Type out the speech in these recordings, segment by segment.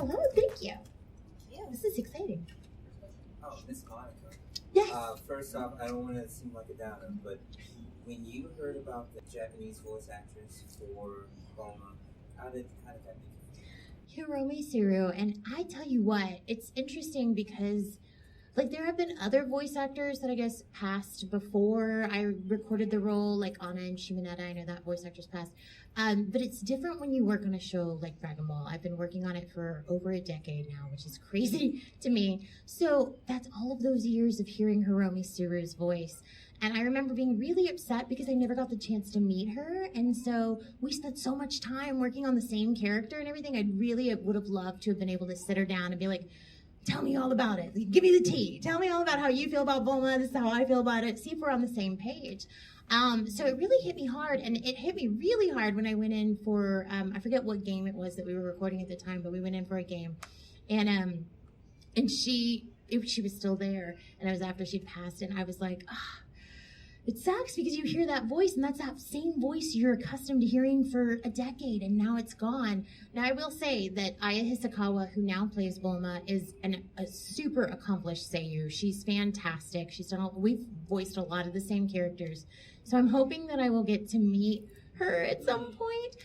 Hello, thank you. Yeah, this is exciting. Oh, Miss Monica. Yes. First off, I don't want to seem like a downer, but when you heard about the Japanese voice actress for Bulma, how did that make you feel? Hiromi Suru, and I tell you what, it's interesting because like there have been other voice actors that I guess passed before I recorded the role, like Anna and Shimonetta. I know that voice actress passed. But it's different when you work on a show like Dragon Ball. I've been working on it for over a decade now, which is crazy to me. So that's all of those years of hearing Hiromi Suru's voice. And I remember being really upset because I never got the chance to meet her. And so we spent so much time working on the same character and everything. I really would have loved to have been able to sit her down and be like, tell me all about it. Give me the tea. Tell me all about how you feel about Bulma. This is how I feel about it. See if we're on the same page. So it really hit me hard, and it hit me really hard when I went in for, I forget what game it was that we were recording at the time, but we went in for a game, and she was still there, and it was after she'd passed, and I was like, it sucks because you hear that voice, and that's that same voice you're accustomed to hearing for a decade, and now it's gone. Now, I will say that Aya Hisakawa, who now plays Bulma, is a super accomplished seiyuu. She's fantastic. We've voiced a lot of the same characters, so I'm hoping that I will get to meet her at some point.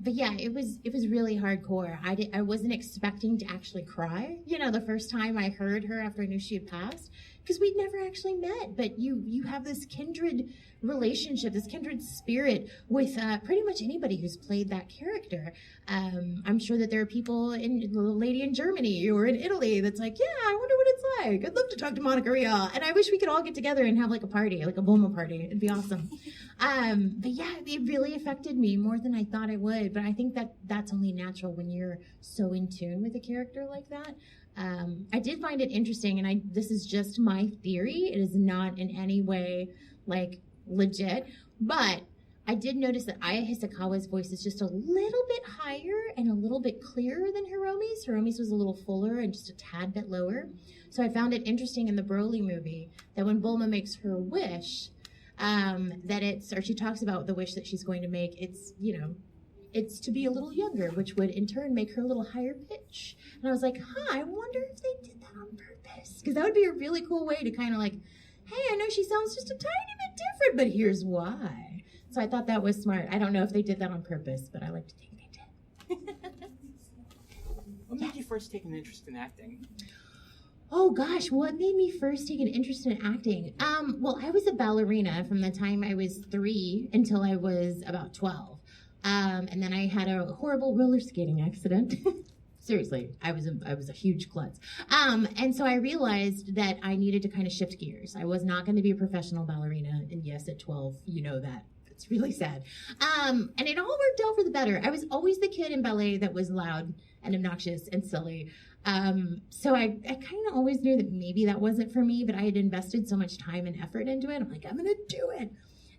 But yeah, it was really hardcore. I wasn't expecting to actually cry, the first time I heard her after I knew she had passed, because we'd never actually met, but you have this kindred relationship, this kindred spirit with pretty much anybody who's played that character. I'm sure that there are people the lady in Germany or in Italy that's like, yeah, I wonder what it's like. I'd love to talk to Monica Rial, and I wish we could all get together and have like a party, like a Bulma party. It'd be awesome. But yeah, it really affected me more than I thought it would, but I think that's only natural when you're so in tune with a character like that. I did find it interesting, and this is just my theory. It is not in any way like legit, but I did notice that Aya Hisakawa's voice is just a little bit higher and a little bit clearer than Hiromi's. Hiromi's was a little fuller and just a tad bit lower. So I found it interesting in the Broly movie that when Bulma makes her wish, she talks about the wish that she's going to make, it's to be a little younger, which would in turn make her a little higher pitch. And I was like, I wonder if they did that on purpose. Because that would be a really cool way to kind of like, hey, I know she sounds just a tiny bit different, but here's why. So I thought that was smart. I don't know if they did that on purpose, but I like to think they did. What made you first take an interest in acting? Oh gosh, what made me first take an interest in acting? Well, I was a ballerina from the time I was 3 until I was about 12. And then I had a horrible roller skating accident. Seriously, I was a huge klutz. And so I realized that I needed to kind of shift gears. I was not going to be a professional ballerina. And yes, at 12, you know that. It's really sad. And it all worked out for the better. I was always the kid in ballet that was loud and obnoxious and silly. So I kind of always knew that maybe that wasn't for me, but I had invested so much time and effort into it. I'm like, I'm going to do it.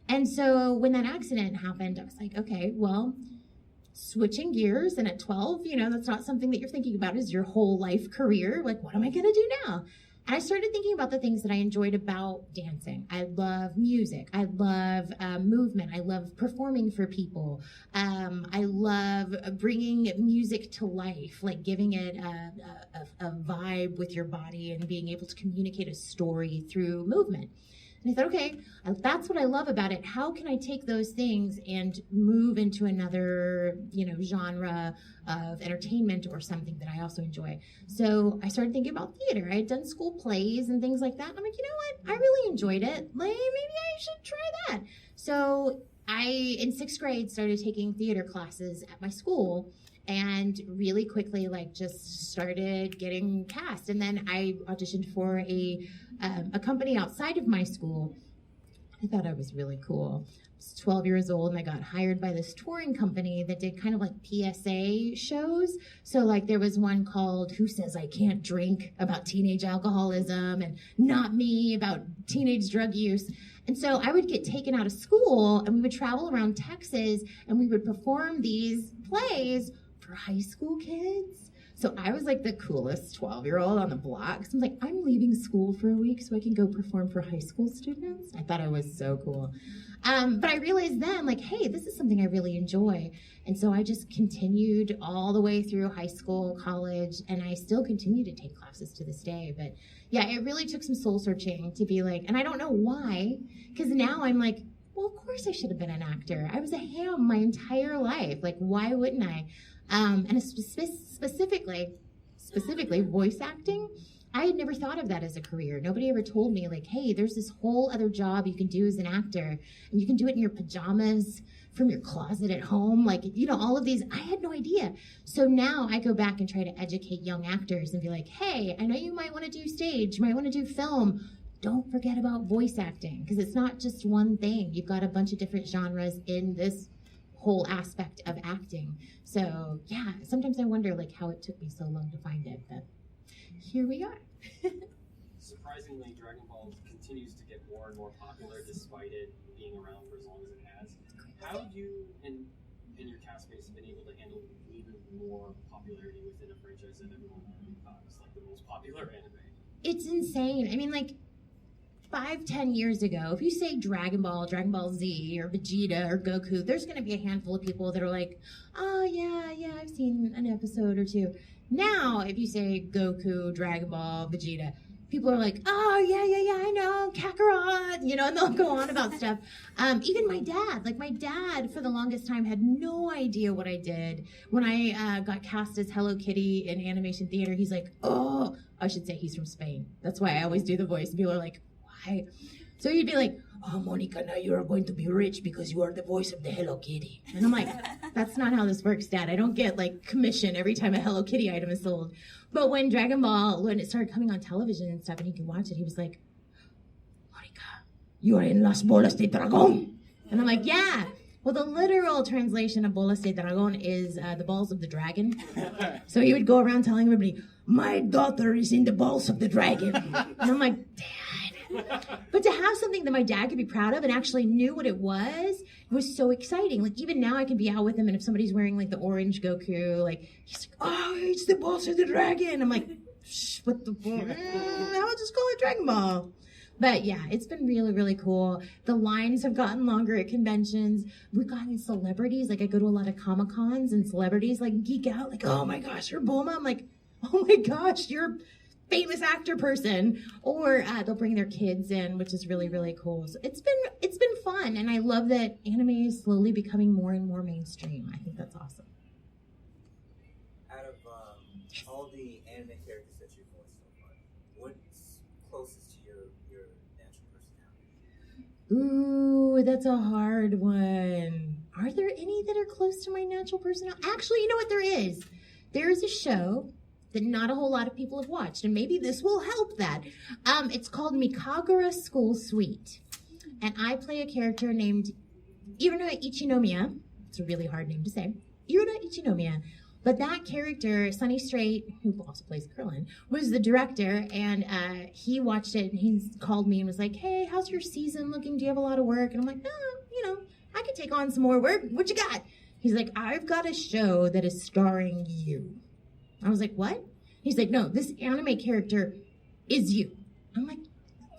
And so when that accident happened, I was like, okay, well, switching gears. And at 12, that's not something that you're thinking about as your whole life career. Like, what am I going to do now? And I started thinking about the things that I enjoyed about dancing. I love music. I love movement. I love performing for people. I love bringing music to life, like giving it a vibe with your body and being able to communicate a story through movement. And I thought, okay, that's what I love about it. How can I take those things and move into another, genre of entertainment or something that I also enjoy? So I started thinking about theater. I had done school plays and things like that. And I'm like, you know what? I really enjoyed it. Like, maybe I should try that. So I, in 6th grade, started taking theater classes at my school. And really quickly, just started getting cast. And then I auditioned for a company outside of my school. I thought I was really cool. I was 12 years old, and I got hired by this touring company that did kind of like PSA shows. So there was one called Who Says I Can't Drink, about teenage alcoholism, and Not Me, about teenage drug use. And so I would get taken out of school, and we would travel around Texas, and we would perform these plays for high school kids. So I was like the coolest 12-year-old on the block. So I'm like, I'm leaving school for a week so I can go perform for high school students. I thought I was so cool. But I realized then, like, hey, this is something I really enjoy. And so I just continued all the way through high school, college, and I still continue to take classes to this day. But yeah, it really took some soul searching to be like, and I don't know why, because now I'm like, well, of course I should have been an actor. I was a ham my entire life. Like, why wouldn't I? And specifically voice acting, I had never thought of that as a career. Nobody ever told me, like, hey, there's this whole other job you can do as an actor, and you can do it in your pajamas from your closet at home. Like, you know, all of these, I had no idea. So now I go back and try to educate young actors and be like, hey, I know you might want to do stage, you might want to do film. Don't forget about voice acting, because it's not just one thing. You've got a bunch of different genres in this whole aspect of acting. So yeah, sometimes I wonder like how it took me so long to find it, but here we are. Surprisingly, Dragon Ball continues to get more and more popular despite it being around for as long as it has. How have you and your cast mates been able to handle even more popularity within a franchise that everyone is like the most popular anime? It's insane. I mean, like 5-10 years ago, if you say Dragon Ball Z, or Vegeta, or Goku, there's going to be a handful of people that are like, oh, yeah, I've seen an episode or two. Now, if you say Goku, Dragon Ball, Vegeta, people are like, oh, yeah, I know, Kakarot, you know, and they'll go on about stuff. Even my dad, for the longest time, had no idea what I did. When I got cast as Hello Kitty in animation theater, he's like, oh, I should say he's from Spain. That's why I always do the voice. And people are like, so you'd be like, oh, Monica, now you are going to be rich because you are the voice of the Hello Kitty. And I'm like, that's not how this works, Dad. I don't get like commission every time a Hello Kitty item is sold. But when Dragon Ball, when it started coming on television and stuff and he could watch it, he was like, Monica, you are in Las Bolas de Dragón. And I'm like, yeah. Well, the literal translation of Bolas de Dragón is the balls of the dragon. So he would go around telling everybody, my daughter is in the balls of the dragon. And I'm like, Dad. But to have something that my dad could be proud of and actually knew what it was so exciting. Like, even now I can be out with him, and if somebody's wearing, like, the orange Goku, like, he's like, oh, it's the balls of the dragon. I'm like, shh, what the I'll just call it Dragon Ball. But, yeah, it's been really, really cool. The lines have gotten longer at conventions. We've gotten celebrities. Like, I go to a lot of Momocons, and celebrities, like, geek out. Like, oh, my gosh, you're Bulma. I'm like, oh, my gosh, you're famous actor person. Or they'll bring their kids in, which is really, really cool. So it's been fun, and I love that anime is slowly becoming more and more mainstream. I think that's awesome. Out of all the anime characters that you've voiced so far, what's closest to your natural personality? Ooh, that's a hard one. Are there any that are close to my natural personality? Actually, you know what there is? There is a show that not a whole lot of people have watched, and maybe this will help that. It's called Mikagura School Suite, and I play a character named Iruna Ichinomiya. It's a really hard name to say. Iruna Ichinomiya. But that character, Sunny Strait, who also plays Krillin, was the director, and he watched it, and he called me and was like, hey, how's your season looking? Do you have a lot of work? And I'm like, I could take on some more work. What you got? He's like, I've got a show that is starring you. I was like, what? He's like, no, this anime character is you. I'm like,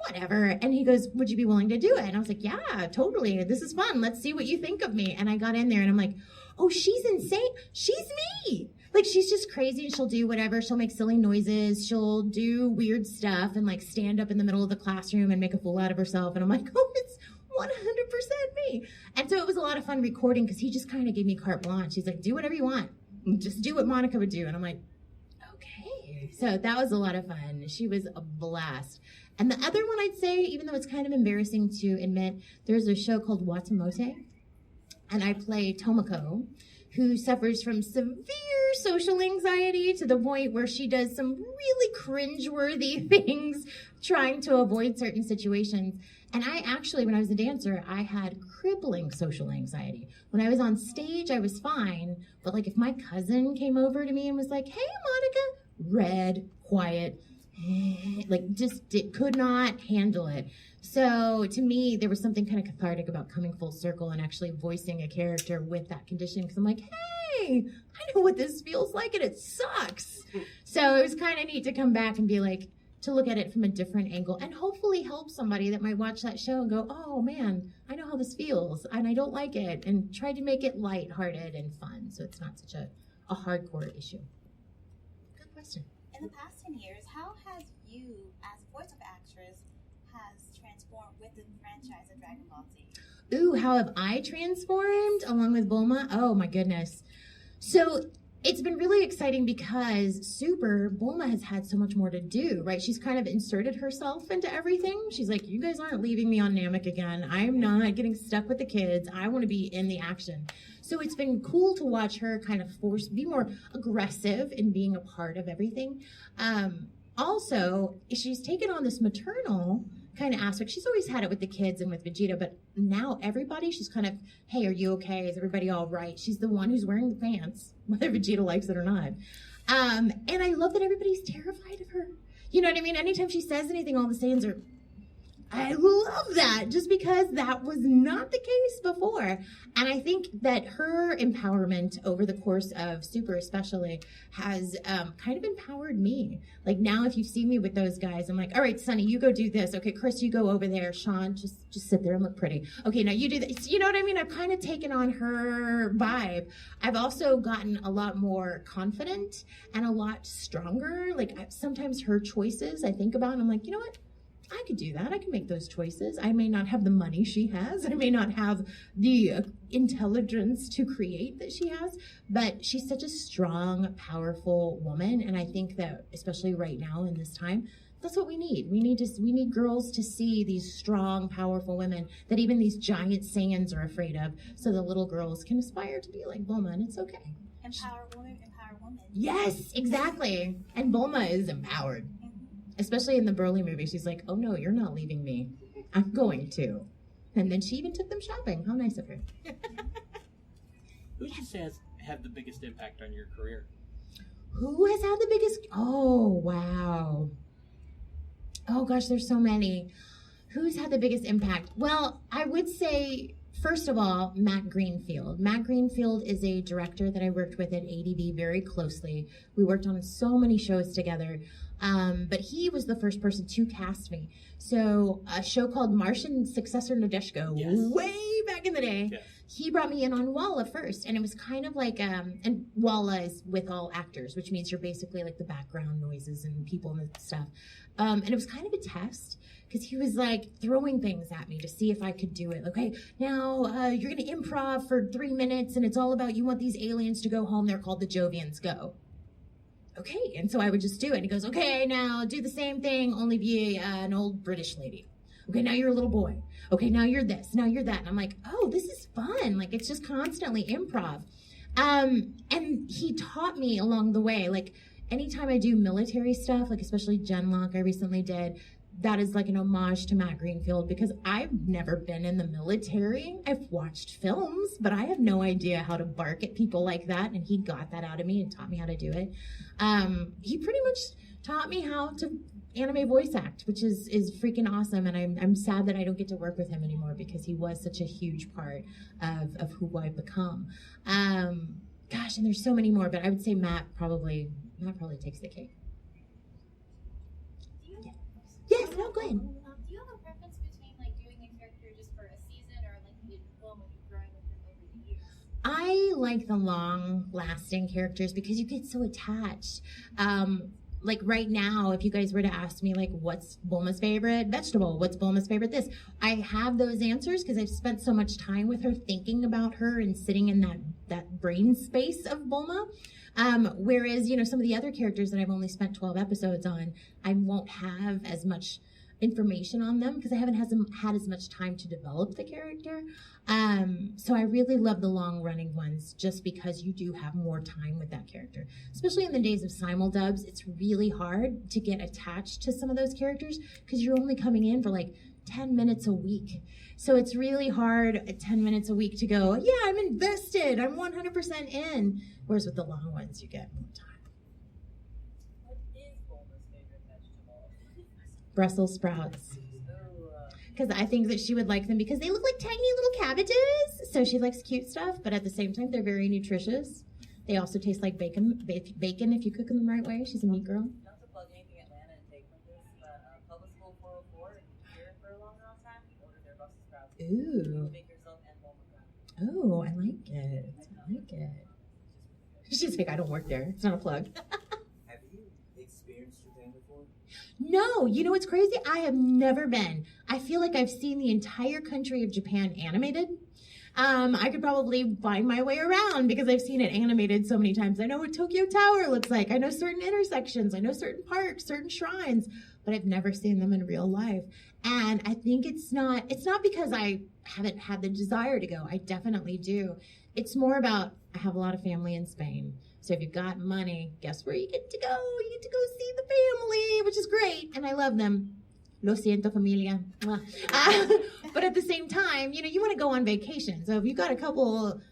whatever. And he goes, would you be willing to do it? And I was like, yeah, totally. This is fun. Let's see what you think of me. And I got in there and I'm like, oh, she's insane. She's me. Like, she's just crazy and she'll do whatever. She'll make silly noises. She'll do weird stuff and like stand up in the middle of the classroom and make a fool out of herself. And I'm like, oh, it's 100% me. And so it was a lot of fun recording because he just kind of gave me carte blanche. He's like, do whatever you want. Just do what Monica would do. And I'm like, okay. So that was a lot of fun. She was a blast. And the other one I'd say, even though it's kind of embarrassing to admit, there's a show called Watamote. And I play Tomoko, who suffers from severe social anxiety to the point where she does some really cringeworthy things trying to avoid certain situations. And I actually, when I was a dancer, I had crippling social anxiety. When I was on stage, I was fine. But like if my cousin came over to me and was like, hey, Monica, red, quiet, like could not handle it. So to me, there was something kind of cathartic about coming full circle and actually voicing a character with that condition, because I'm like, hey, I know what this feels like and it sucks. So it was kind of neat to come back and be like, to look at it from a different angle and hopefully help somebody that might watch that show and go, oh man, I know how this feels and I don't like it, and try to make it lighthearted and fun so it's not such a hardcore issue. Good question. In the past 10 years, how has you, as a voiceover actress, has transformed with the franchise of Dragon Ball Z? Ooh, how have I transformed along with Bulma? Oh my goodness. So it's been really exciting because Bulma has had so much more to do, right? She's kind of inserted herself into everything. She's like, you guys aren't leaving me on Namek again. I'm not getting stuck with the kids. I want to be in the action. So it's been cool to watch her kind of be more aggressive in being a part of everything. Also, she's taken on this maternal kind of aspect. She's always had it with the kids and with Vegeta, but now everybody, she's kind of, hey, are you okay? Is everybody all right? She's the one who's wearing the pants, whether Vegeta likes it or not. And I love that everybody's terrified of her. You know what I mean? Anytime she says anything, all the Saiyans are, I love that, just because that was not the case before. And I think that her empowerment over the course of Super especially has kind of empowered me. Like now if you see me with those guys, I'm like, all right, Sonny, you go do this. Okay, Chris, you go over there. Sean, just sit there and look pretty. Okay, now you do this. You know what I mean? I've kind of taken on her vibe. I've also gotten a lot more confident and a lot stronger. Like sometimes her choices I think about and I'm like, you know what? I could do that. I can make those choices. I may not have the money she has. I may not have the intelligence to create that she has, but she's such a strong, powerful woman. And I think that, especially right now in this time, that's what we need. We need girls to see these strong, powerful women that even these giant Saiyans are afraid of, so the little girls can aspire to be like Bulma, and it's okay. Empower women, empower women. Yes, exactly. And Bulma is empowered. Especially in the Broly movie, she's like, oh no, you're not leaving me. I'm going to. And then she even took them shopping. How nice of her. Who would you say have the biggest impact on your career? Who has had the biggest? Oh, wow. Oh gosh, there's so many. Who's had the biggest impact? Well, I would say, first of all, Matt Greenfield. Matt Greenfield is a director that I worked with at ADV very closely. We worked on so many shows together. But he was the first person to cast me. So a show called Martian Successor Nadeshko, yes, way back in the day, yes, he brought me in on Walla first. And it was kind of like, and Walla is with all actors, which means you're basically like the background noises and people and stuff. And it was kind of a test because he was like throwing things at me to see if I could do it. Okay, now you're going to improv for 3 minutes and it's all about you want these aliens to go home. They're called the Jovians. Go. Okay, and so I would just do it. And he goes, okay, now do the same thing, only be an old British lady. Okay, now you're a little boy. Okay, now you're this, now you're that. And I'm like, oh, this is fun. Like, it's just constantly improv. And he taught me along the way, like, anytime I do military stuff, like especially Genlock I recently did, that is like an homage to Matt Greenfield because I've never been in the military. I've watched films, but I have no idea how to bark at people like that. And he got that out of me and taught me how to do it. He pretty much taught me how to anime voice act, which is freaking awesome. And I'm sad that I don't get to work with him anymore because he was such a huge part of who I've become. Gosh, and there's so many more, but I would say Matt probably takes the cake. Yes, no, go ahead. Do you have a preference between like doing a character just for a season or like you did film when you're growing with them over the years? I like the long-lasting characters because you get so attached. Like right now, if you guys were to ask me like, what's Bulma's favorite vegetable? What's Bulma's favorite this? I have those answers because I've spent so much time with her thinking about her and sitting in that brain space of Bulma. Whereas, you know, some of the other characters that I've only spent 12 episodes on, I won't have as much information on them because I haven't had as much time to develop the character. So I really love the long running ones just because you do have more time with that character. Especially in the days of simuldubs, it's really hard to get attached to some of those characters because you're only coming in for like 10 minutes a week. So it's really hard at 10 minutes a week to go, yeah, I'm invested, I'm 100% in. Whereas with the long ones, you get more time. What is Bulma's favorite vegetable? Brussels sprouts. Because I think that she would like them because they look like tiny little cabbages. So she likes cute stuff, but at the same time, they're very nutritious. They also taste like bacon if you cook them the right way. She's a meat girl. Not to plug anything Atlanta and take from this, but Public School 404 and here for a long time ordered their Brussels sprouts. Ooh. Make yourself and Momocon. Oh, I like it. I like it. She's like, I don't work there. It's not a plug. Have you experienced Japan before? No, you know what's crazy? I have never been. I feel like I've seen the entire country of Japan animated. I could probably find my way around because I've seen it animated so many times. I know what Tokyo Tower looks like. I know certain intersections. I know certain parks, certain shrines, but I've never seen them in real life. And I think it's not because I haven't had the desire to go. I definitely do. It's more about I have a lot of family in Spain. So if you've got money, guess where you get to go? You get to go see the family, which is great. And I love them. Lo siento, familia. But at the same time, you want to go on vacation. So if you've got a couple of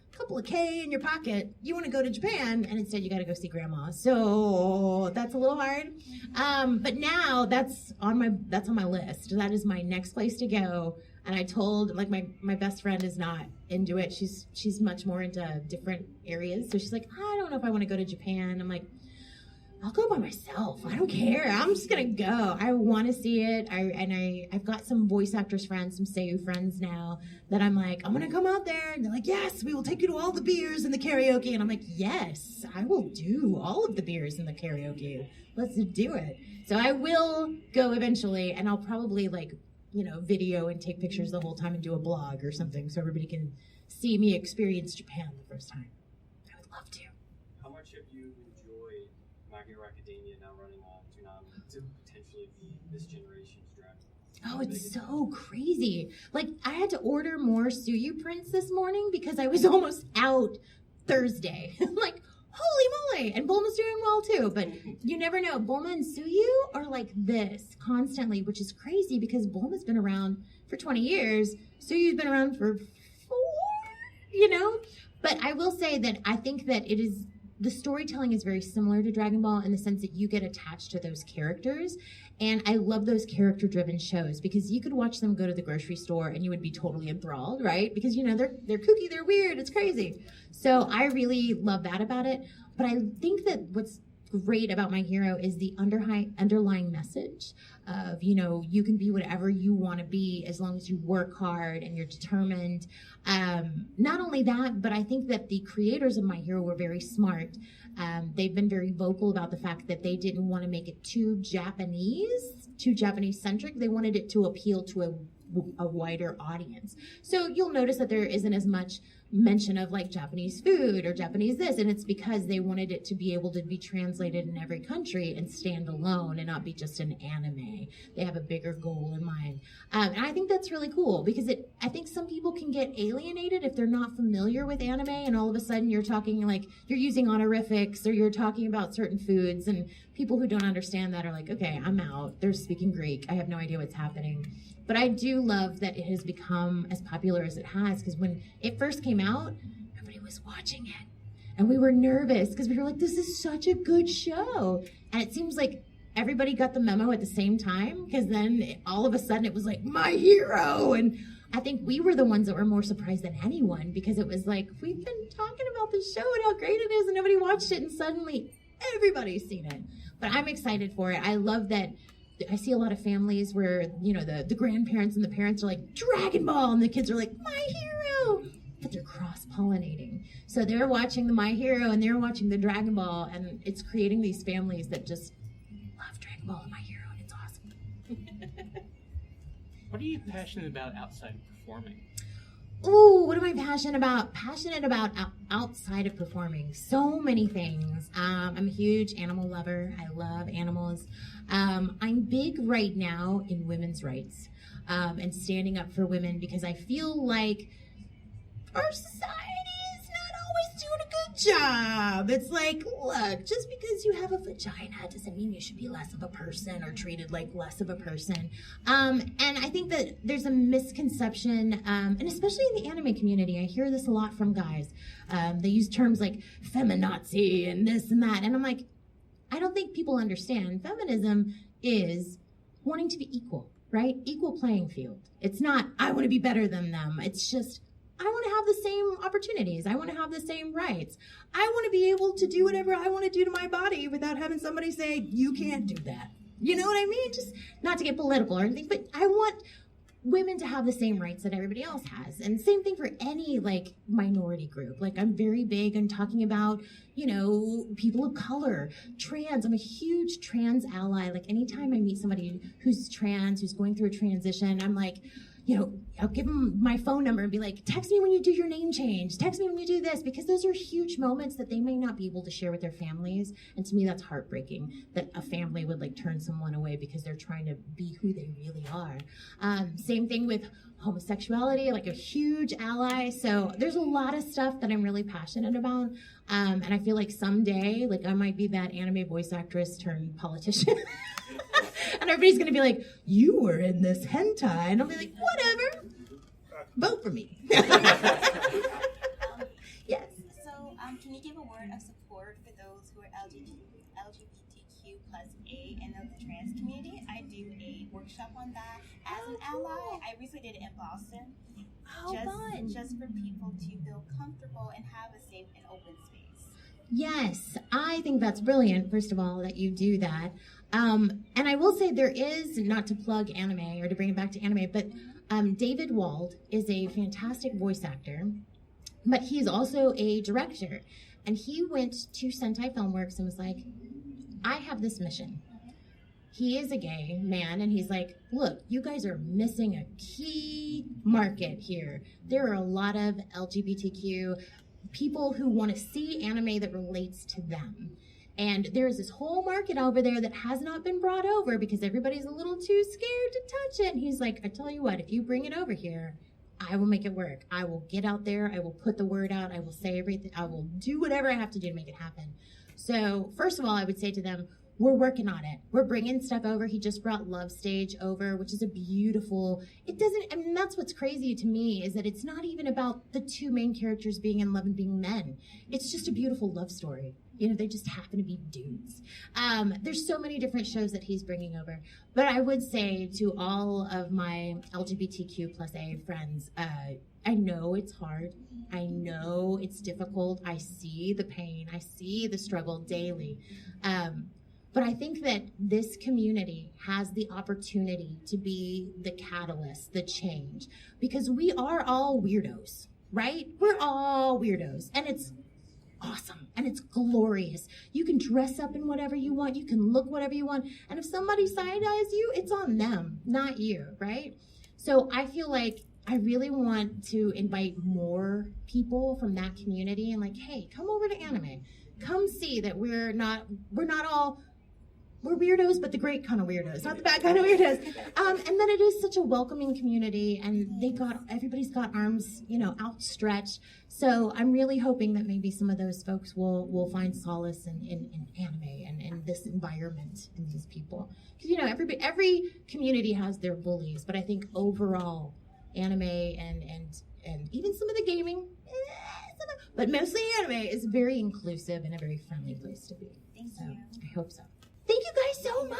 K in your pocket, you want to go to Japan, and instead you got to go see grandma. So that's a little hard. But now that's on my list. That is my next place to go. And I told, like, my best friend is not into it. She's much more into different areas. So she's like, I don't know if I want to go to Japan. I'm like, I'll go by myself. I don't care. I'm just going to go. I want to see it. I've got some voice actors friends, some Seiyu friends now that I'm like, I'm going to come out there. And they're like, yes, we will take you to all the beers and the karaoke. And I'm like, yes, I will do all of the beers and the karaoke. Let's do it. So I will go eventually, and I'll probably video and take pictures the whole time and do a blog or something so everybody can see me experience Japan the first time. I would love to. How much have you enjoyed My Hero Academia now running on Toonami to potentially be this generation's Dragon Ball? Oh, it's so crazy. Like, I had to order more Suyu prints this morning because I was almost out Thursday. Like, holy moly. And Bulma's doing well too, but you never know. Bulma and Suyu are like this constantly, which is crazy because Bulma's been around for 20 years. Suyu's been around for 4, But I will say that I think that the storytelling is very similar to Dragon Ball in the sense that you get attached to those characters. And I love those character-driven shows because you could watch them go to the grocery store and you would be totally enthralled, right? Because, they're kooky, they're weird, it's crazy. So I really love that about it. But I think that what's great about My Hero is the underlying message of, you can be whatever you want to be as long as you work hard and you're determined. Not only that, but I think that the creators of My Hero were very smart. They've been very vocal about the fact that they didn't want to make it too Japanese-centric. They wanted it to appeal to a wider audience. So you'll notice that there isn't as much mention of like Japanese food or Japanese this, and it's because they wanted it to be able to be translated in every country and stand alone and not be just an anime. They have a bigger goal in mind. And I think that's really cool because I think some people can get alienated if they're not familiar with anime and all of a sudden you're talking like you're using honorifics or you're talking about certain foods, and people who don't understand that are like, okay, I'm out. They're speaking Greek. I have no idea what's happening. But I do love that it has become as popular as it has because when it first came out, everybody was watching it. And we were nervous because we were like, this is such a good show. And it seems like everybody got the memo at the same time because then all of a sudden it was like, My Hero. And I think we were the ones that were more surprised than anyone because it was like, we've been talking about this show and how great it is and nobody watched it and suddenly everybody's seen it. But I'm excited for it. I love that. I see a lot of families where, the grandparents and the parents are like, Dragon Ball, and the kids are like, My Hero, but they're cross-pollinating. So they're watching the My Hero and they're watching the Dragon Ball, and it's creating these families that just love Dragon Ball and My Hero, and it's awesome. What are you passionate about outside of performing? Ooh, what am I passionate about? Passionate about outside of performing. So many things. I'm a huge animal lover. I love animals. I'm big right now in women's rights and standing up for women because I feel like our society is not always doing a good job. It's like, look, just because you have a vagina doesn't mean you should be less of a person or treated like less of a person. And I think that there's a misconception, and especially in the anime community, I hear this a lot from guys. They use terms like feminazi and this and that. And I'm like, I don't think people understand. Feminism is wanting to be equal, right? Equal playing field. It's not, I want to be better than them. It's just, I want to have the same opportunities. I want to have the same rights. I want to be able to do whatever I want to do to my body without having somebody say, you can't do that. You know what I mean? Just not to get political or anything, but I want women to have the same rights that everybody else has. And same thing for any like minority group. Like I'm very big on talking about, you know, people of color, trans. I'm a huge trans ally. Like anytime I meet somebody who's trans, who's going through a transition, I'm like, you know, I'll give them my phone number and be like, text me when you do your name change. Text me when you do this, because those are huge moments that they may not be able to share with their families. And to me, that's heartbreaking that a family would like turn someone away because they're trying to be who they really are. Same thing with homosexuality, like a huge ally. So there's a lot of stuff that I'm really passionate about. And I feel like someday, like I might be that anime voice actress turned politician. And everybody's going to be like, you were in this hentai. And I'll be like, whatever. Vote for me. Yes. So, can you give a word of support for those who are LGBTQ plus A and of the trans community? I do a workshop on that as an ally. I recently did it in Boston. Fun. Just for people to feel comfortable and have a safe and open space. Yes, I think that's brilliant, first of all, that you do that. And I will say there is, not to plug anime or to bring it back to anime, but David Wald is a fantastic voice actor, but he's also a director. And he went to Sentai Filmworks and was like, I have this mission. He is a gay man, and he's like, look, you guys are missing a key market here. There are a lot of LGBTQ people who want to see anime that relates to them. And there's this whole market over there that has not been brought over because everybody's a little too scared to touch it. And he's like, I tell you what, if you bring it over here, I will make it work. I will get out there. I will put the word out. I will say everything. I will do whatever I have to do to make it happen. So first of all, I would say to them, we're working on it. We're bringing stuff over. He just brought Love Stage over, which is a beautiful, I mean, that's what's crazy to me is that it's not even about the two main characters being in love and being men. It's just a beautiful love story. You know, they just happen to be dudes. There's so many different shows that he's bringing over. But I would say to all of my LGBTQ plus A friends, I know it's hard. I know it's difficult. I see the pain. I see the struggle daily. But I think that this community has the opportunity to be the catalyst, the change, because we are all weirdos, right? We're all weirdos, and it's awesome, and it's glorious. You can dress up in whatever you want. You can look whatever you want. And if somebody side-eyes you, it's on them, not you, right? So I feel like I really want to invite more people from that community and like, hey, come over to anime. Come see that we're not all... We're weirdos, but the great kind of weirdos, not the bad kind of weirdos. And then it is such a welcoming community, and everybody's got arms, you know, outstretched. So I'm really hoping that maybe some of those folks will find solace in anime and this environment and these people. Because, you know, every community has their bullies, but I think overall, anime and even some of the gaming, but mostly anime is very inclusive and a very friendly place to be. Thank so you. I hope so. Thank you guys so much.